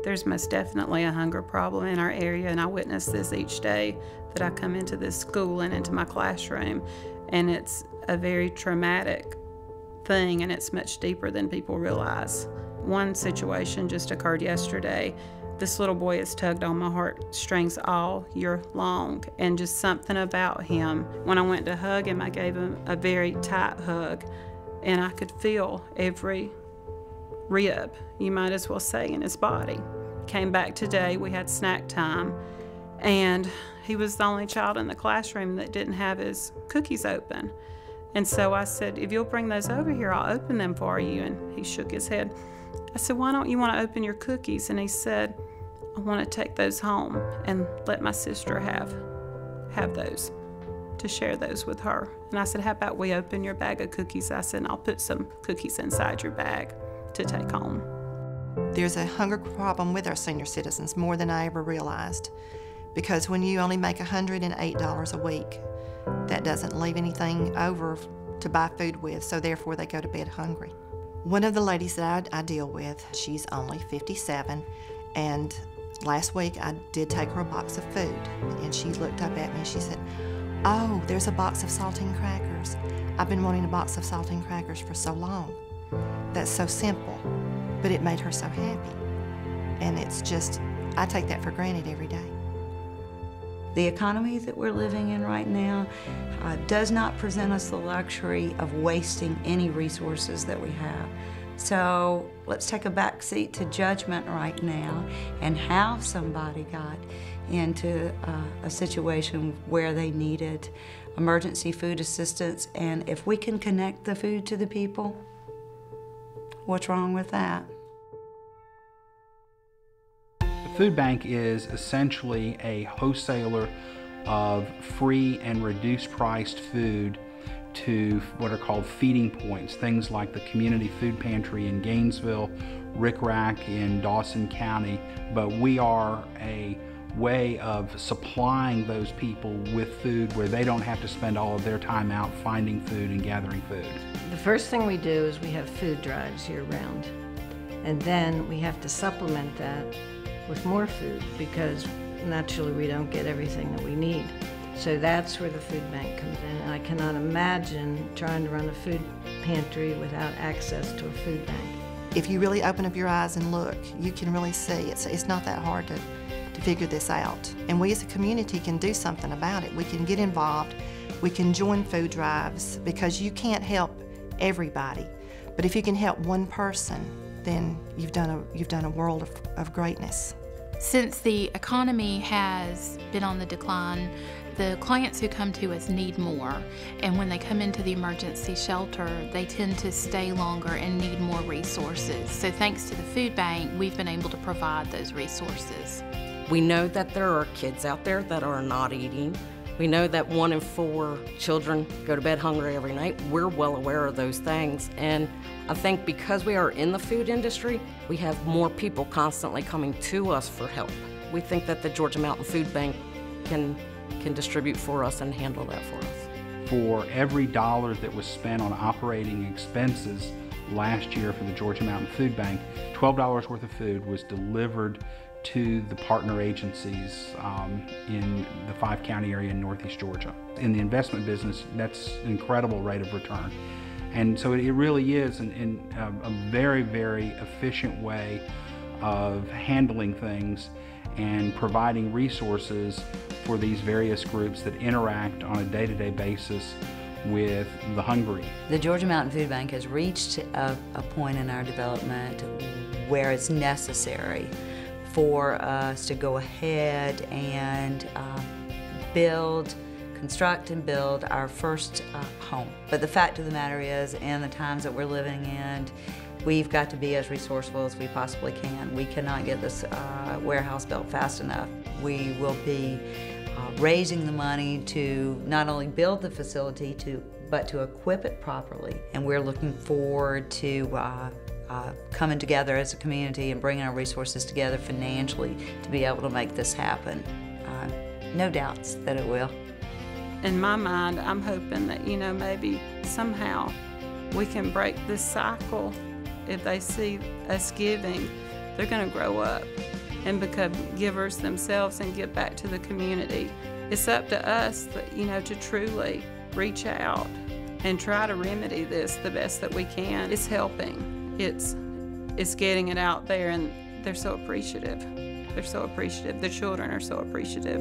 There's most definitely a hunger problem in our area, and I witness this each day that I come into this school and into my classroom, and it's a very traumatic thing, and it's much deeper than people realize. One situation just occurred yesterday. This little boy has tugged on my heartstrings all year long, and just something about him. When I went to hug him, I gave him a very tight hug, and I could feel every rib, you might as well say, in his body. Came back today, we had snack time, and he was the only child in the classroom that didn't have his cookies open. And so I said, if you'll bring those over here, I'll open them for you. And he shook his head. I said, why don't you want to open your cookies? And he said, I want to take those home and let my sister have those, to share those with her. And I said, how about we open your bag of cookies? I said, and I'll put some cookies inside your bag to take home. There's a hunger problem with our senior citizens, more than I ever realized. Because when you only make $108 a week, that doesn't leave anything over to buy food with, so therefore they go to bed hungry. One of the ladies that I deal with, she's only 57, and last week I did take her a box of food, and she looked up at me and she said, oh, there's a box of saltine crackers. I've been wanting a box of saltine crackers for so long. That's so simple, but it made her so happy. And it's just, I take that for granted every day. The economy that we're living in right now does not present us the luxury of wasting any resources that we have. So let's take a back seat to judgment right now and how somebody got into a situation where they needed emergency food assistance. And if we can connect the food to the people, what's wrong with that? The food bank is essentially a wholesaler of free and reduced priced food to what are called feeding points, things like the community food pantry in Gainesville, Rick Rack in Dawson County, but we are a way of supplying those people with food where they don't have to spend all of their time out finding food and gathering food. The first thing we do is we have food drives year-round, and then we have to supplement that with more food because naturally we don't get everything that we need. So that's where the food bank comes in, and I cannot imagine trying to run a food pantry without access to a food bank. If you really open up your eyes and look, you can really see it's not that hard to figure this out. And we as a community can do something about it. We can get involved, we can join food drives, because you can't help everybody. But if you can help one person, then you've done a world of greatness. Since the economy has been on the decline, the clients who come to us need more, and when they come into the emergency shelter, they tend to stay longer and need more resources. So thanks to the food bank, we've been able to provide those resources. We know that there are kids out there that are not eating. We know that 1 in 4 children go to bed hungry every night. We're well aware of those things, and I think because we are in the food industry, we have more people constantly coming to us for help. We think that the Georgia Mountain Food Bank can distribute for us and handle that for us. For every dollar that was spent on operating expenses last year for the Georgia Mountain Food Bank, $12 worth of food was delivered to the partner agencies in the 5-county area in Northeast Georgia. In the investment business, that's an incredible rate of return. And so it really is a very, very efficient way of handling things and providing resources for these various groups that interact on a day-to-day basis with the hungry. The Georgia Mountain Food Bank has reached a point in our development where it's necessary for us to go ahead and construct and build our first home. But the fact of the matter is, in the times that we're living in, we've got to be as resourceful as we possibly can. We cannot get this warehouse built fast enough. We will be raising the money to not only build the facility, but to equip it properly. And we're looking forward to coming together as a community and bringing our resources together financially to be able to make this happen. No doubts that it will. In my mind, I'm hoping that, maybe somehow we can break this cycle. If they see us giving, they're going to grow up and become givers themselves and give back to the community. It's up to us, to truly reach out and try to remedy this the best that we can. It's helping. It's getting it out there, and they're so appreciative. They're so appreciative. The children are so appreciative.